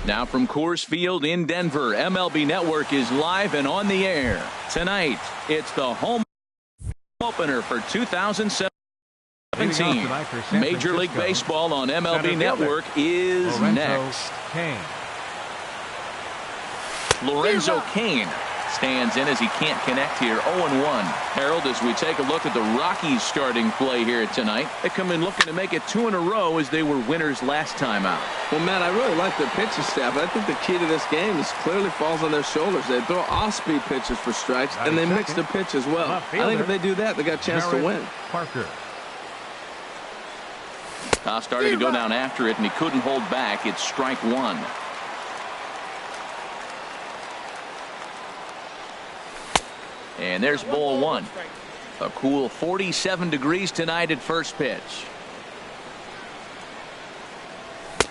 Now from Coors Field in Denver, MLB Network is live and on the air. Tonight, it's the home opener for 2017. Major League Baseball on MLB Network is next. Lorenzo Cain stands in as he can't connect here. 0-1. Harold, as we take a look at the Rockies starting play here tonight, they come in looking to make it 2 in a row as they were winners last time out. Well, Matt, I really like their pitching staff. I think the key to this game is clearly falls on their shoulders. They throw off-speed pitches for strikes, and they mix their pitch as well. I think if they do that, they got a chance to win. Parker. Started to go down after it, and he couldn't hold back. It's strike one. And there's ball one. A cool 47 degrees tonight at first pitch.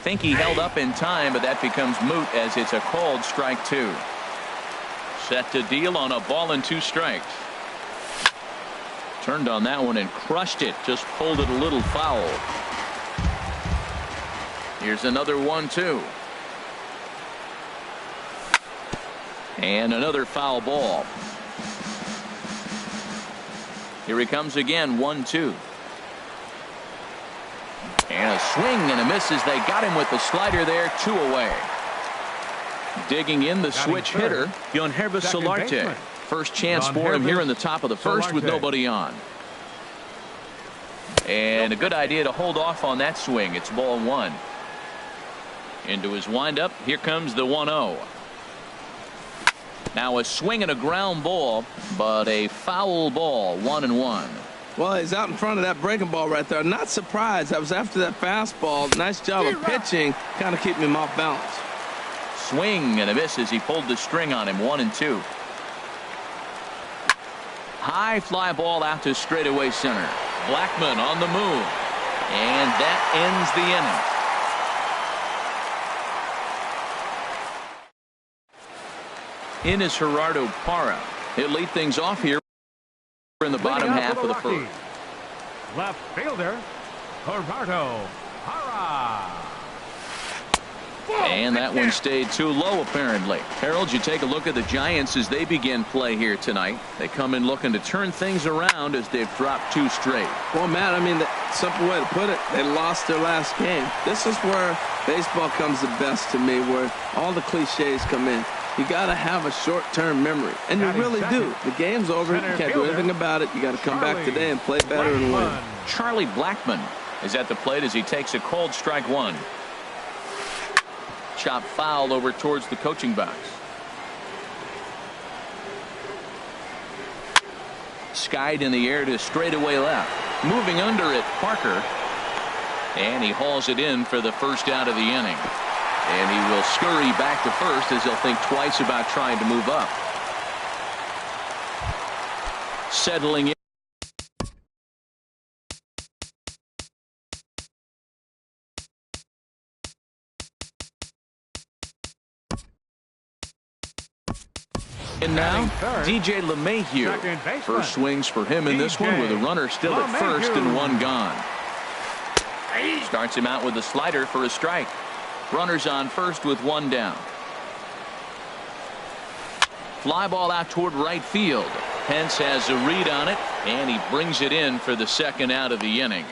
Think he held up in time, but that becomes moot as it's a called strike two. Set to deal on a ball and 2 strikes. Turned on that one and crushed it. Just pulled it a little foul. Here's another 1-2. And another foul ball. Here he comes again, 1-2. And a swing and a miss as they got him with the slider there, 2 away. Digging in the switch hitter, Yangervis Solarte. First chance for him here in the top of the first with nobody on. And a good idea to hold off on that swing. It's ball 1. Into his windup, here comes the 1-0. Now a swing and a ground ball, but a foul ball, 1-1. Well, he's out in front of that breaking ball right there. Not surprised. I was after that fastball. Nice job of pitching, kind of keeping him off balance. Swing and a miss as he pulled the string on him, 1-2. High fly ball out to straightaway center. Blackmon on the move, and that ends the inning. In is Gerardo Parra. He'll lead things off here in the bottom half of the first. Left fielder, Gerardo Parra. And that one stayed too low, apparently. Harold, you take a look at the Giants as they begin play here tonight. They come in looking to turn things around as they've dropped 2 straight. Well, Matt, I mean, the simple way to put it, they lost their last game. This is where baseball comes the best to me, where all the cliches come in. You got to have a short-term memory, and you really do. The game's over. You can't do anything about it. You got to come back today and play better and win. Charlie Blackmon is at the plate as he takes a called strike 1. Chop foul over towards the coaching box. Skied in the air to straightaway left. Moving under it, Parker. And he hauls it in for the first out of the inning. And he will scurry back to first as he'll think twice about trying to move up. Settling in. And now, DJ LeMahieu. First swings for him in this one with a runner still at first and 1 gone. Starts him out with a slider for a strike. Runners on first with 1 down. Fly ball out toward right field. Pence has a read on it, and he brings it in for the second out of the inning.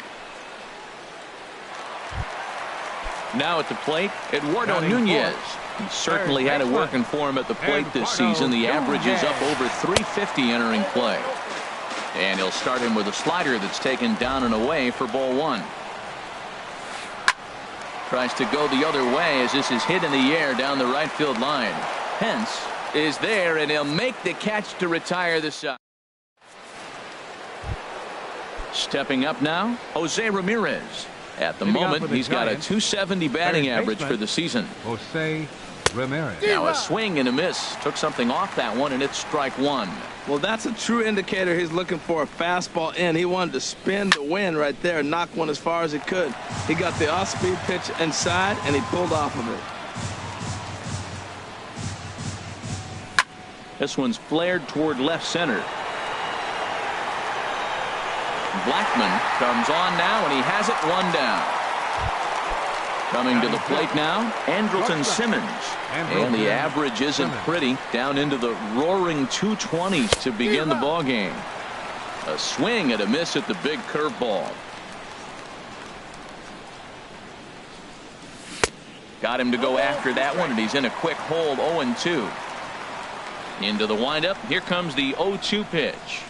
Now at the plate, Eduardo Nunez. He certainly had it working for him at the plate this season. The average is up over 350 entering play. And he'll start him with a slider that's taken down and away for ball 1. Tries to go the other way as this is hit in the air down the right field line. Pence is there, and he'll make the catch to retire the side. Stepping up now, Jose Ramirez. At the moment, he's got a .270 batting average for the season. Jose Ramirez. Now a swing and a miss. Took something off that one, and it's strike 1. Well, that's a true indicator he's looking for a fastball in. He wanted to spin the wind right there, knock one as far as he could. He got the off-speed pitch inside, and he pulled off of it. This one's flared toward left center. Blackmon comes on now, and he has it 1 down. Coming to the plate now, Andrelton Simmons. And the average isn't pretty, down into the roaring 220s to begin the ball game. A swing and a miss at the big curveball. Got him to go after that one, and he's in a quick hold. 0-2. Into the windup. Here comes the 0-2 pitch.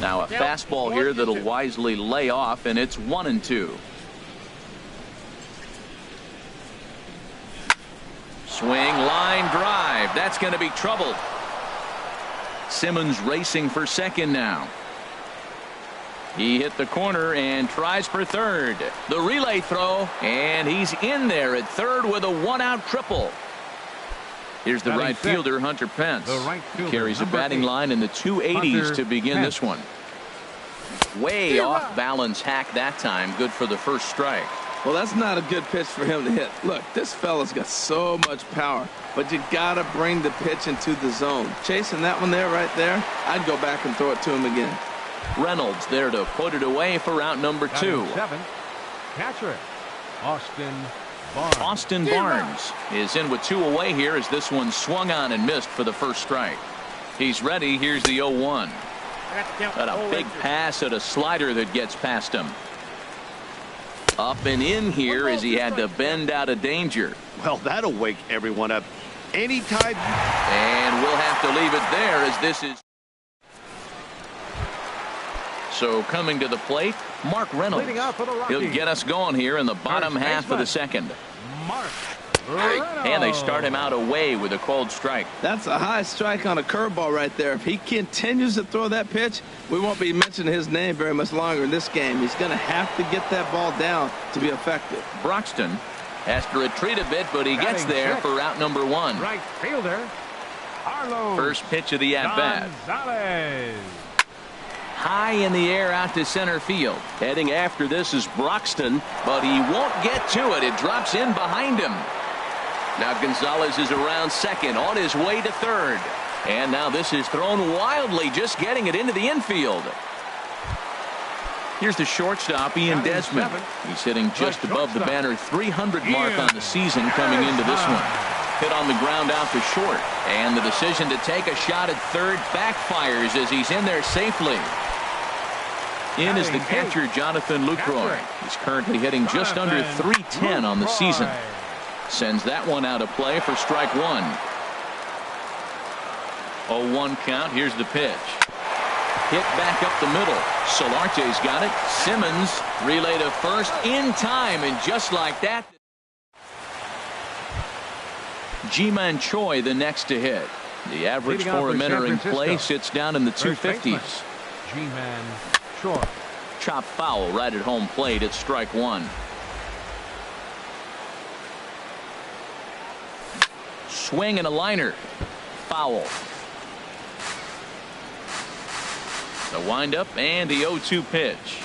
Now a fastball here that'll wisely lay off, and it's 1-2. Swing, line drive. That's going to be trouble. Simmons racing for second now. He hit the corner and tries for third. The relay throw, and he's in there at third with a 1-out triple. Here's the right fielder, Hunter Pence. He carries a batting line in the 280s to begin this one. Way off balance hack that time. Good for the first strike. Well, that's not a good pitch for him to hit. Look, this fella's got so much power, but you got to bring the pitch into the zone. Chasing that one there, right there, I'd go back and throw it to him again. Reynolds there to put it away for out number 2. Catcher, Austin Barnes is in with 2 away here as this one swung on and missed for the first strike. He's ready. Here's the 0-1. Got a big pass at a slider that gets past him. Up and in here as he had to bend out of danger. Well, that'll wake everyone up anytime. And we'll have to leave it there as this is. So coming to the plate, Mark Reynolds. He'll get us going here in the bottom half of the second. And they start him out away with a cold strike. That's a high strike on a curveball right there. If he continues to throw that pitch, we won't be mentioning his name very much longer in this game. He's going to have to get that ball down to be effective. Broxton has to retreat a bit, but he gets there for out number 1. Right fielder, Arlo. First pitch of the at-bat. High in the air out to center field. Heading after this is Broxton, but he won't get to it. It drops in behind him. Now Gonzalez is around second, on his way to third. And now this is thrown wildly, just getting it into the infield. Here's the shortstop, Ian Desmond. He's hitting just above the banner 300 mark on the season coming into this one. Hit on the ground out to short. And the decision to take a shot at third backfires as he's in there safely. In is the catcher, Jonathan Lucroy. He's currently hitting just under 310 on the season. Sends that one out of play for strike 1. 0-1 count. Here's the pitch. Hit back up the middle. Solarte's got it. Simmons relay to first in time, and just like that, Ji-Man Choi the next to hit. The average for him entering play sits down in the 250s. Ji-Man Choi. Chop foul right at home plate at strike 1. Swing and a liner. Foul. The windup and the 0-2 pitch.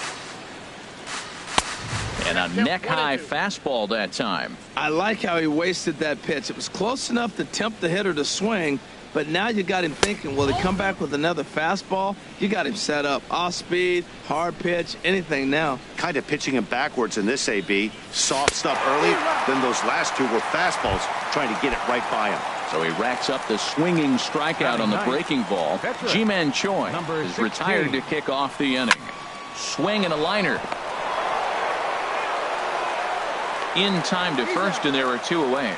And a neck-high fastball that time. I like how he wasted that pitch. It was close enough to tempt the hitter to swing, but now you got him thinking, will he come back with another fastball? You got him set up. Off speed, hard pitch, anything now. Kind of pitching him backwards in this AB. Soft stuff early, then those last 2 were fastballs, trying to get it right by him. So he racks up the swinging strikeout on the breaking ball. Ji-Man Choi is retired to kick off the inning. Swing and a liner. In time to first, and there are 2 away.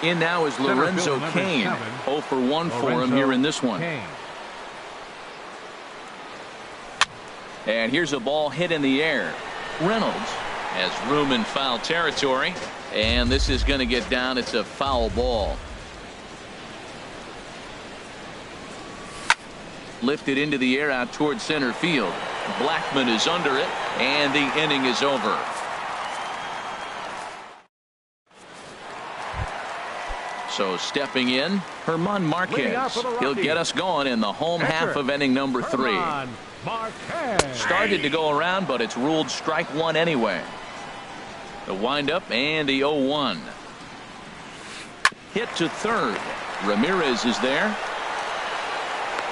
In now is Lorenzo Cain. 0 for 1 for him here in this one. And here's a ball hit in the air. Reynolds has room in foul territory, and this is going to get down. It's a foul ball. Lifted into the air out toward center field. Blackmon is under it, and the inning is over. So stepping in, German Marquez. He'll get us going in the home half of inning number 3. Started to go around, but it's ruled strike 1 anyway. The windup and the 0-1. Hit to third. Ramirez is there.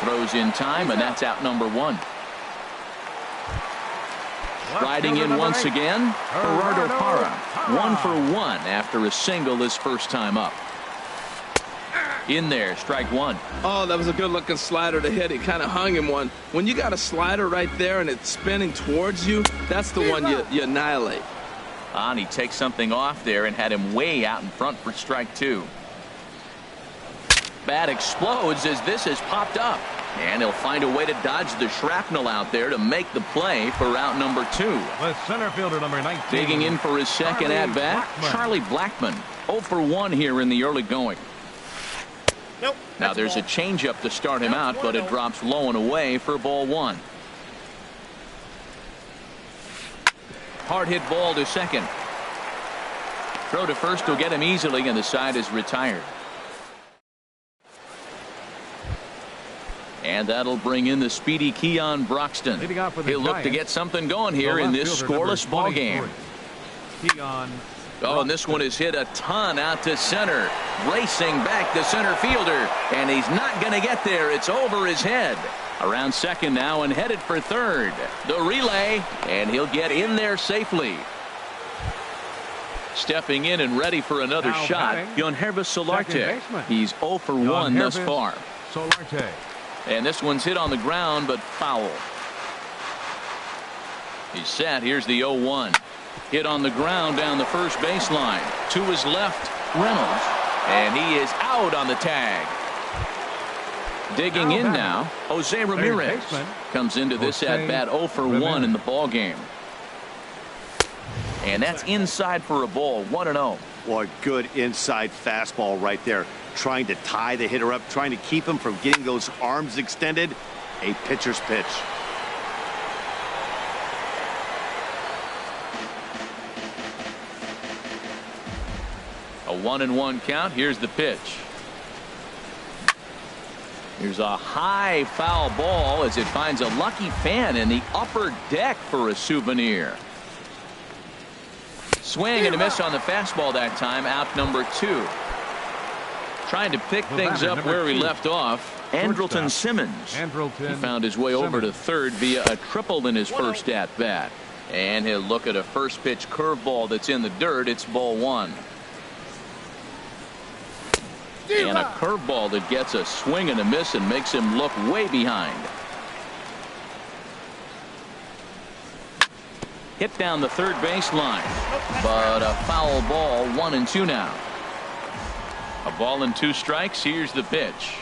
Throws in time, and that's out number 1. Riding in once again, Gerardo Parra. 1 for 1 after a single his first time up. In there, strike 1. Oh, that was a good-looking slider to hit. He kind of hung him one. When you got a slider right there and it's spinning towards you, that's the one you annihilate. And he takes something off there and had him way out in front for strike 2. Bat explodes as this has popped up. And he'll find a way to dodge the shrapnel out there to make the play for out number 2. The center fielder, number 19. Digging in for his second at-bat, Charlie Blackmon. 0 for 1 here in the early going. Nope. Now there's a changeup to start him out, but it drops low and away for ball 1. Hard hit ball to second. Throw to first will get him easily, and the side is retired. And that'll bring in the speedy Keon Broxton. He'll look to get something going here in this scoreless ball game. Keon. Oh, and this one is hit a ton out to center. Racing back the center fielder, and he's not going to get there. It's over his head. Around second now and headed for third. The relay, and he'll get in there safely. Stepping in and ready for another shot, Yangervis Solarte. He's 0 for 1 thus far. Solarte. And this one's hit on the ground, but foul. He's set. Here's the 0-1. Hit on the ground down the first baseline. To his left, Reynolds. And he is out on the tag. Digging in now, Jose Ramirez comes into this at-bat 0 for 1 in the ball game. And that's inside for a ball, 1-0. Well, a good inside fastball right there. Trying to tie the hitter up, trying to keep him from getting those arms extended. A pitcher's pitch. A 1-1 count. Here's the pitch. Here's a high foul ball as it finds a lucky fan in the upper deck for a souvenir. Swing and a miss on the fastball that time. Out number 2. Trying to pick things up where he left off. Andrelton Simmons. He found his way over to third via a triple in his first at-bat. And he'll look at a first pitch curveball that's in the dirt. It's ball 1. And a curveball that gets a swing and a miss and makes him look way behind. Hit down the third baseline, but a foul ball. 1-2 now. A ball and 2 strikes. Here's the pitch.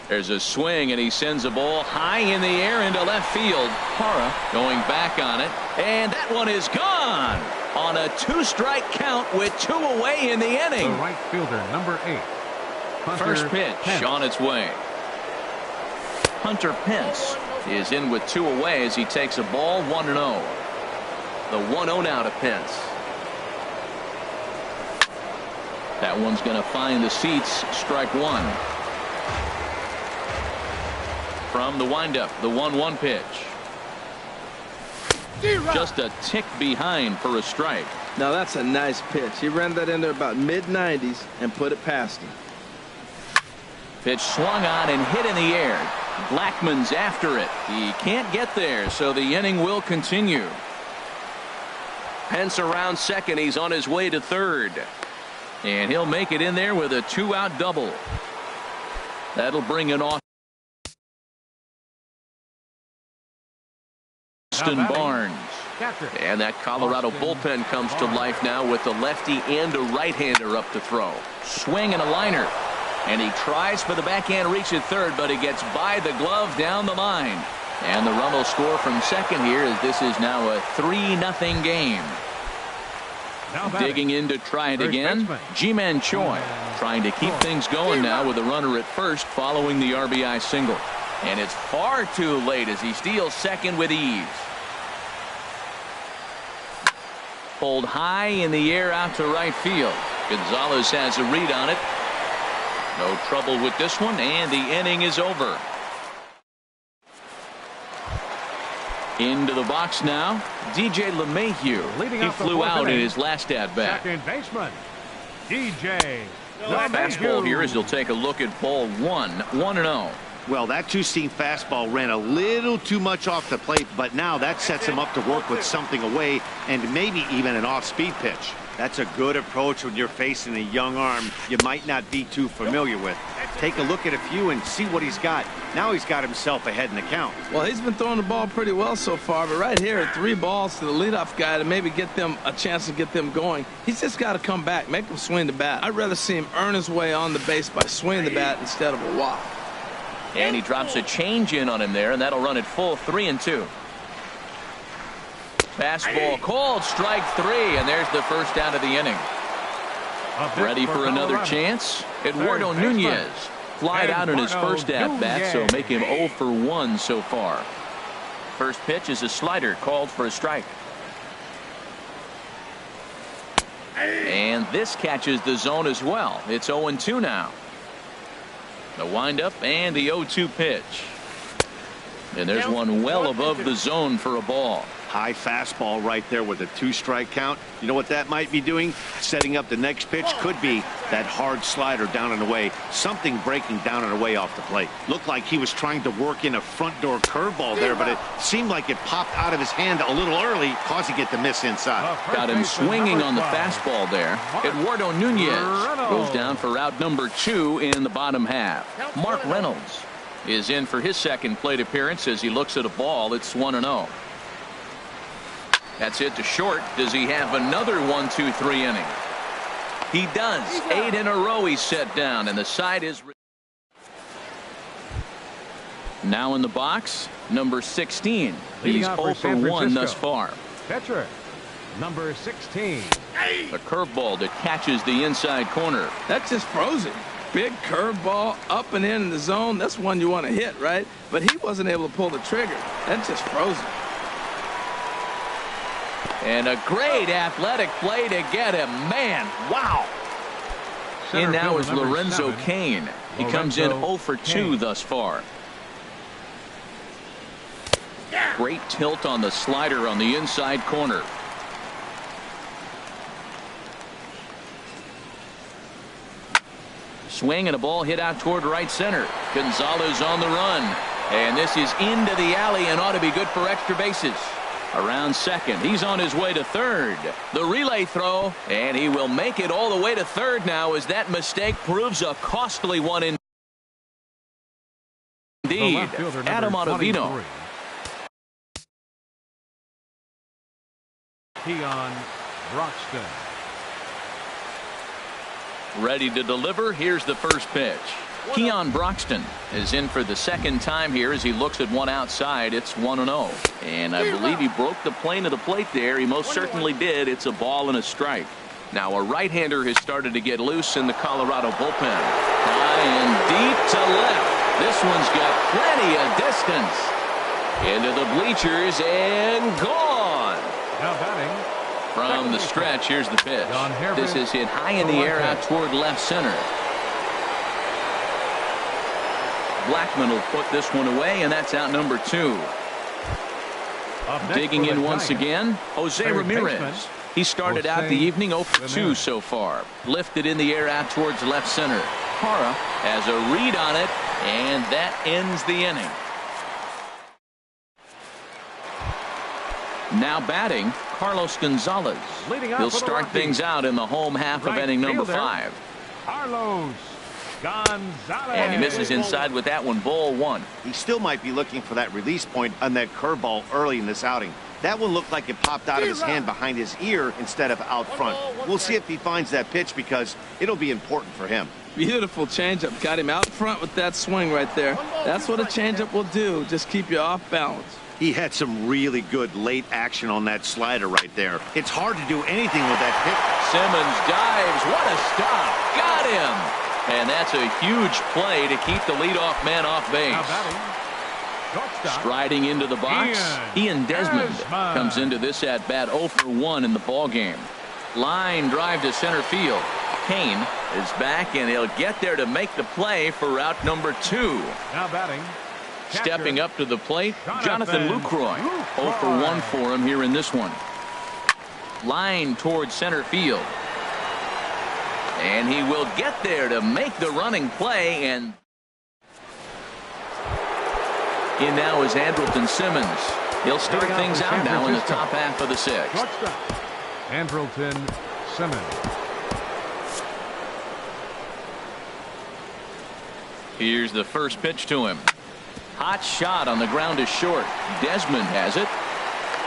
There's a swing, and he sends a ball high in the air into left field. Parra going back on it, and that one is gone on a 2-strike count with 2 away in the inning. The right fielder, number 8. First pitch on its way. Hunter Pence is in with 2 away as he takes a ball. 1-0. The 1-0 now to Pence. That one's going to find the seats. Strike 1. From the windup, the 1-1 pitch. Just a tick behind for a strike. Now that's a nice pitch. He ran that in there about mid-90s and put it past him. Pitch swung on and hit in the air. Blackmon's after it. He can't get there, so the inning will continue. Pence around second. He's on his way to third. And he'll make it in there with a 2-out double. That'll bring it off. Austin Barnes. And that Colorado bullpen comes to life now with a lefty and a right-hander up to throw. Swing and a liner. And he tries for the backhand reach at third, but he gets by the glove down the line. And the run will score from second here as this is now a 3-0 game. Digging in to try it again, Ji-Man Choi trying to keep things going now with a runner at first following the RBI single. And it's far too late as he steals second with ease. Pulled high in the air out to right field. Gonzalez has a read on it. No trouble with this one, and the inning is over. Into the box now, DJ LeMahieu. He flew out in his last at-bat. Second baseman, DJ The fastball here as he'll take a look at ball 1-0. Well, that two-seam fastball ran a little too much off the plate, but now that sets him up to work with something away and maybe even an off-speed pitch. That's a good approach when you're facing a young arm you might not be too familiar with. Take a look at a few and see what he's got. Now he's got himself ahead in the count. Well, he's been throwing the ball pretty well so far, but right here, 3 balls to the leadoff guy to maybe get them a chance to get them going. He's just got to come back, make him swing the bat. I'd rather see him earn his way on the base by swinging the bat instead of a walk. And he drops a change in on him there, and that'll run it full 3-2. Fastball called, strike 3, and there's the first out of the inning. Ready for another chance? Eduardo Nunez flied out in his first at-bat, so make him 0 for 1 so far. First pitch is a slider called for a strike. And this catches the zone as well. It's 0-2 now. The windup and the 0-2 pitch. And there's one well above the zone for a ball. High fastball right there with a 2-strike count. You know what that might be doing? Setting up the next pitch. Could be that hard slider down and away. Something breaking down and away off the plate. Looked like he was trying to work in a front door curveball there, but it seemed like it popped out of his hand a little early, causing it to miss inside. Got him swinging on the fastball there. Eduardo Nunez goes down for out number 2 in the bottom half. Mark Reynolds is in for his second plate appearance as he looks at a ball. It's 1-0. That's it to short. Does he have another 1-2-3 inning? He does. 8 in a row he's set down, and the side is now in the box. Number 16. He's 0 for 1 thus far. Catcher, number 16. A curveball that catches the inside corner. That's just frozen. Big curveball up and in the zone. That's one you want to hit, right? But he wasn't able to pull the trigger. That's just frozen. And a great athletic play to get him. Man, wow. In now is Lorenzo Cain. He comes in 0 for 2 thus far. Great tilt on the slider on the inside corner. Swing and a ball hit out toward right center. Gonzalez on the run. And this is into the alley and ought to be good for extra bases. Around second. He's on his way to third. The relay throw, and he will make it all the way to third now as that mistake proves a costly one indeed. Adam Ottavino. Keon Broxton. Ready to deliver. Here's the first pitch. Keon Broxton is in for the second time here as he looks at one outside. It's 1-0. And I believe he broke the plane of the plate there. He most certainly did. It's a ball and a strike. Now a right-hander has started to get loose in the Colorado bullpen. High and deep to left. This one's got plenty of distance. Into the bleachers and gone. Now batting. From the stretch, here's the pitch. This is hit high in the air out toward left center. Blackman will put this one away, and that's out number 2. Digging in once again, Jose Ramirez. He started out the evening 0 for 2 so far. Lifted in the air out towards left center. Hara has a read on it, and that ends the inning. Now batting, Carlos Gonzalez. He'll start things out in the home half of inning number 5. Carlos Gonzalez. And he misses inside with that one. Ball 1. He still might be looking for that release point on that curveball early in this outing. That one looked like it popped out of his hand behind his ear instead of out front. We'll see if he finds that pitch because it'll be important for him. Beautiful changeup. Got him out front with that swing right there. That's what a changeup will do. Just keep you off balance. He had some really good late action on that slider right there. It's hard to do anything with that pitch. Simmons dives. What a stop. Got him. And that's a huge play to keep the leadoff man off base. Striding into the box, Ian Desmond comes into this at-bat 0 for 1 in the ballgame. Line drive to center field. Cain is back, and he'll get there to make the play for out number 2. Now batting. Stepping up to the plate, Jonathan Lucroy. 0 for 1 for him here in this one. Line towards center field. And he will get there to make the running play. And in now is Andrelton Simmons. He'll start things out now in the top half of the sixth. Andrelton Simmons. Here's the first pitch to him. Hot shot on the ground is short. Desmond has it.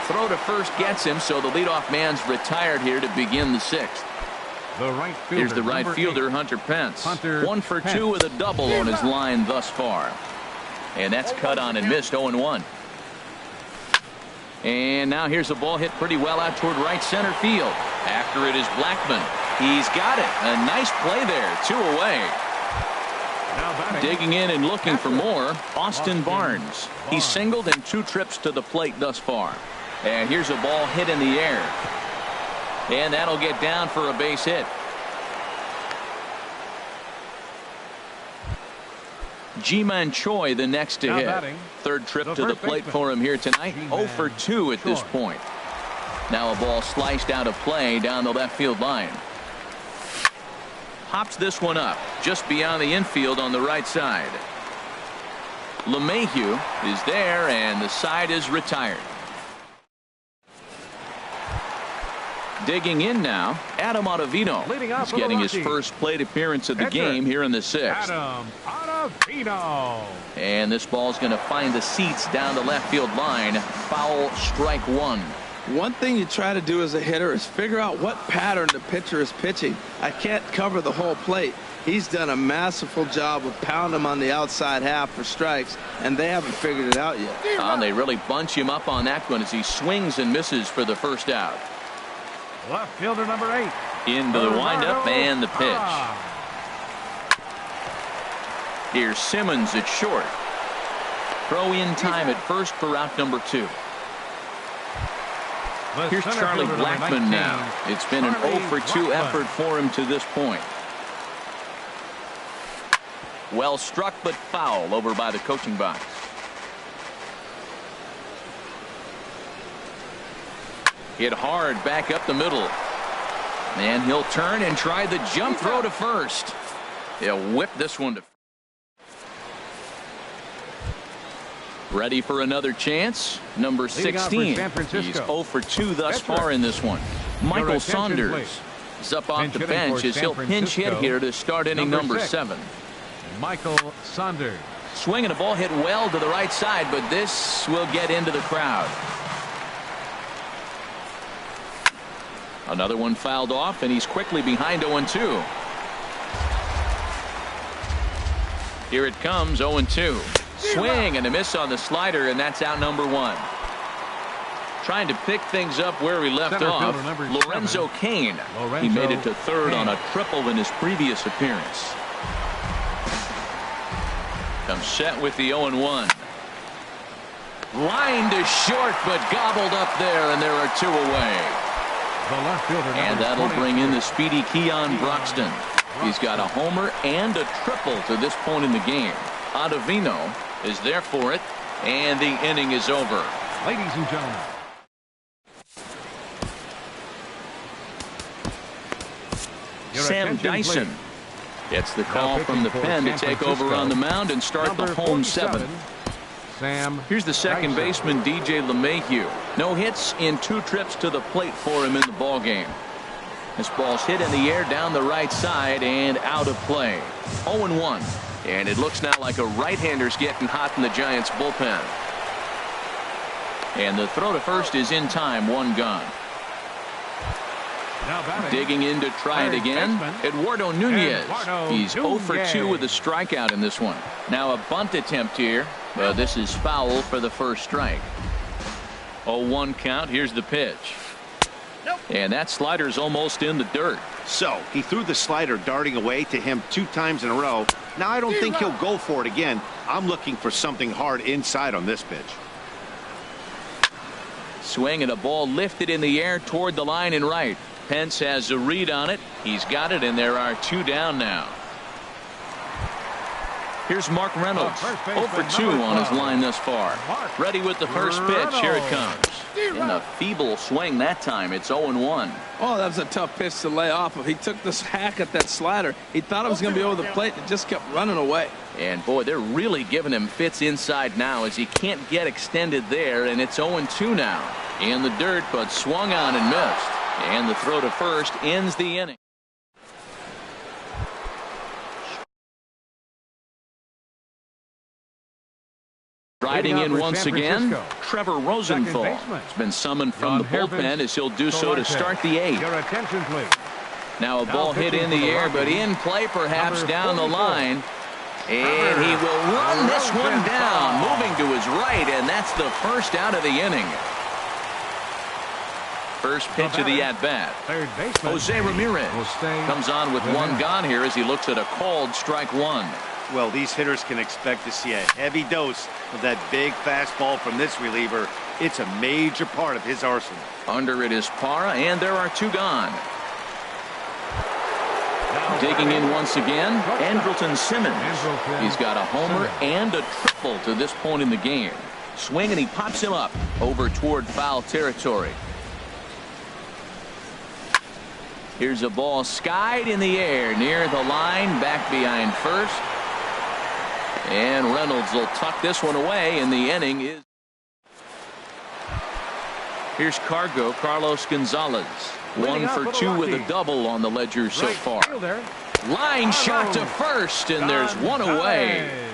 Throw to first gets him, so the leadoff man's retired here to begin the sixth. Here's the right fielder, Hunter Pence. 1 for 2 with a double on his line thus far. And that's cut on and missed. 0-1. And now here's a ball hit pretty well out toward right center field. After it is Blackmon. He's got it. A nice play there. 2 away. Digging in and looking for more, Austin Barnes. He's singled in 2 trips to the plate thus far. And here's a ball hit in the air. And that'll get down for a base hit. Ji-Man Choi the next to hit. Third trip to the plate for him here tonight. 0 for 2 at this point. Now a ball sliced out of play down the left field line. Pops this one up just beyond the infield on the right side. LeMahieu is there, and the side is retired. Digging in now, Adam Ottavino. He's getting his first plate appearance of the game here in the sixth. Adam Ottavino. And this ball's going to find the seats down the left field line. Foul, strike 1. One thing you try to do as a hitter is figure out what pattern the pitcher is pitching. I can't cover the whole plate. He's done a masterful job of pounding him on the outside half for strikes, and they haven't figured it out yet. They really bunch him up on that one as he swings and misses for the first out. Left fielder number 8. Into the windup and the pitch. Here's Simmons at short. Throw in time at first for out number 2. Here's Charlie Blackmon now. It's been an 0 for 2 effort for him to this point. Well struck, but foul over by the coaching box. Hit hard back up the middle. And he'll turn and try the jump throw to first. He'll whip this one to. Ready for another chance. Number 16. He's 0 for 2 thus far in this one. Michael Saunders is up off the bench as he'll pinch hit here to start inning number 7. Michael Saunders. Swinging a ball hit well to the right side, but this will get into the crowd. Another one fouled off, and he's quickly behind 0-2. Here it comes, 0-2. Swing and a miss on the slider, and that's out number 1. Trying to pick things up where he left off. Lorenzo Cain. He made it to third on a triple in his previous appearance. Comes set with the 0-1. Line to short, but gobbled up there, and there are 2 away. And that'll bring in the speedy Keon Broxton. He's got a homer and a triple to this point in the game. Ottavino is there for it, and the inning is over. Ladies and gentlemen. Sam Dyson gets the call from the pen to take over on the mound and start the home 7th. Here's the second baseman, DJ LeMahieu. No hits in 2 trips to the plate for him in the ball game. This ball's hit in the air down the right side and out of play. 0-1. And it looks now like a right-hander's getting hot in the Giants bullpen. And the throw to first is in time. 1 gone. Digging in to try it again, Eduardo Nunez. He's 0 for 2 with a strikeout in this one. Now a bunt attempt here. This is foul for the first strike. 0-1 count. Here's the pitch. And that slider's almost in the dirt. So he threw the slider darting away to him 2 times in a row. Now I don't think he'll go for it again. I'm looking for something hard inside on this pitch. Swing and a ball lifted in the air toward the line and right. Pence has a read on it. He's got it, and there are 2 down now. Here's Mark Reynolds, 0 for 2 on his line thus far. Ready with the first pitch. Here it comes. In a feeble swing that time. It's 0-1. Oh, that was a tough pitch to lay off of. He took this hack at that slider. He thought it was going to be over the plate and just kept running away. And, boy, they're really giving him fits inside now as he can't get extended there, and it's 0-2 now. In the dirt, but swung on and missed. And the throw to first ends the inning. Riding in once again, Trevor Rosenthal has been summoned from the bullpen as he'll do so to start the 8th. Your attention, please. Now a ball hit in the air, but in play perhaps down the line. And he will run this one down, moving to his right, and that's the first out of the inning. First pitch of the at-bat. Jose Ramirez comes on with one gone here as he looks at a called strike one. Well, these hitters can expect to see a heavy dose of that big fastball from this reliever. It's a major part of his arsenal. Under it is Parra, and there are 2 gone. Digging in once again, Andrelton Simmons. He's got a homer and a triple to this point in the game. Swing, and he pops him up over toward foul territory. Here's a ball skied in the air near the line, back behind first. And Reynolds will tuck this one away, and the inning is. Here's Carlos Gonzalez. 1 for 2 with a double on the ledger so far. Line shot to first, and there's one away.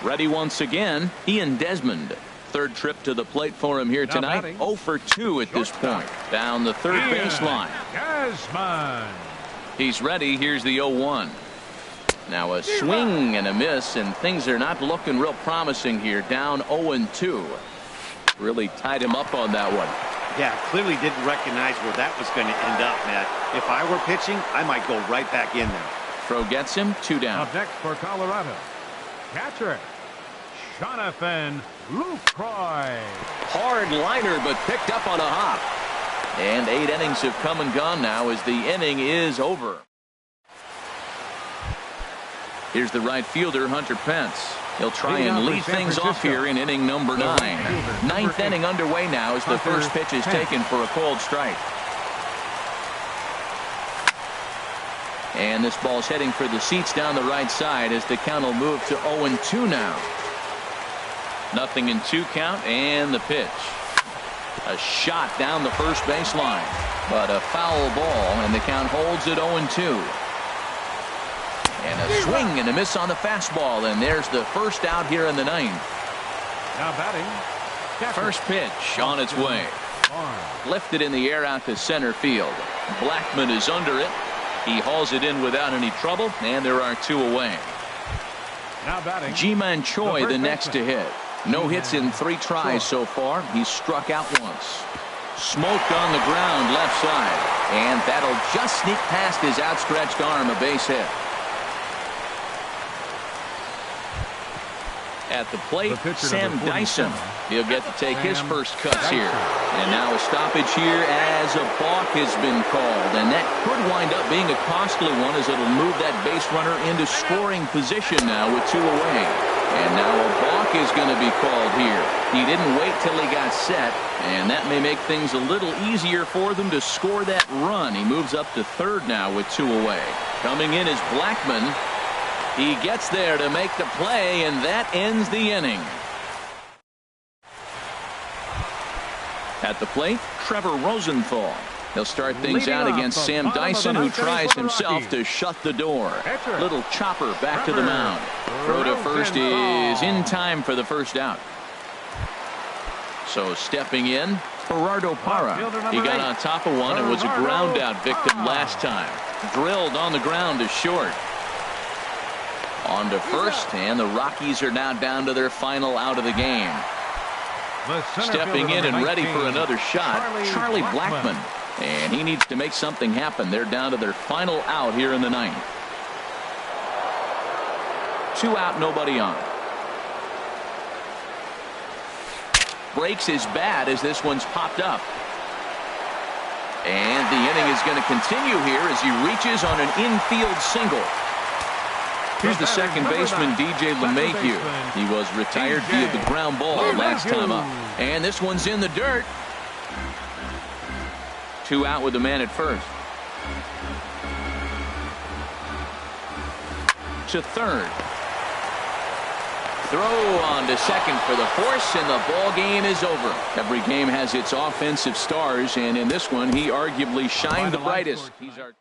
Ready once again, Ian Desmond. Third trip to the plate for him here tonight. 0 for 2 at this point. Down the third baseline. He's ready. Here's the 0-1. Now a swing and a miss, and things are not looking real promising here. Down 0-2. Really tied him up on that one. Yeah, clearly didn't recognize where that was going to end up, Matt. If I were pitching, I might go right back in there. Throw gets him, 2 down. Up next for Colorado, catcher Jonathan Lucroy. Hard liner, but picked up on a hop. And 8 innings have come and gone now as the inning is over. Here's the right fielder, Hunter Pence. He'll try and lead things off here in inning number 9. 9th inning underway now as the first pitch is taken for a called strike. And this ball's heading for the seats down the right side as the count will move to 0-2 now. 0-2 count, and the pitch. A shot down the first baseline, but a foul ball, and the count holds at 0-2. And a swing and a miss on the fastball, and there's the first out here in the 9th. Now batting, first pitch on its way. Lifted in the air out to center field. Blackman is under it. He hauls it in without any trouble, and there are 2 away. Now batting, Ji-Man Choi, the next to hit. No hits in 3 tries so far. He's struck out once. Smoked on the ground left side, and that'll just sneak past his outstretched arm, a base hit. At the plate, Sam Dyson. He'll get to take his first cuts here. And now a stoppage here as a balk has been called. And that could wind up being a costly one as it'll move that base runner into scoring position now with 2 away. And now a balk is going to be called here. He didn't wait till he got set, and that may make things a little easier for them to score that run. He moves up to third now with 2 away. Coming in is Blackman. He gets there to make the play, and that ends the inning. At the plate, Trevor Rosenthal. He'll start things out against Sam Dyson, who tries himself to shut the door. Little chopper back to the mound. Throw to first is in time for the first out. So stepping in, Gerardo Parra. He got on top of one and was a ground out victim last time. Drilled on the ground to short. On to first, and the Rockies are now down to their final out of the game. Stepping in and ready for another shot, Charlie Blackman. And he needs to make something happen. They're down to their final out here in the 9th. 2 out, nobody on. Breaks his bat as this one's popped up. And the inning is going to continue here as he reaches on an infield single. Here's the second baseman, DJ LeMahieu. He was retired via the ground ball last time up. And this one's in the dirt. 2 out with the man at first. To third. Throw on to second for the force, and the ball game is over. Every game has its offensive stars, and in this one, he arguably shined the brightest. He's our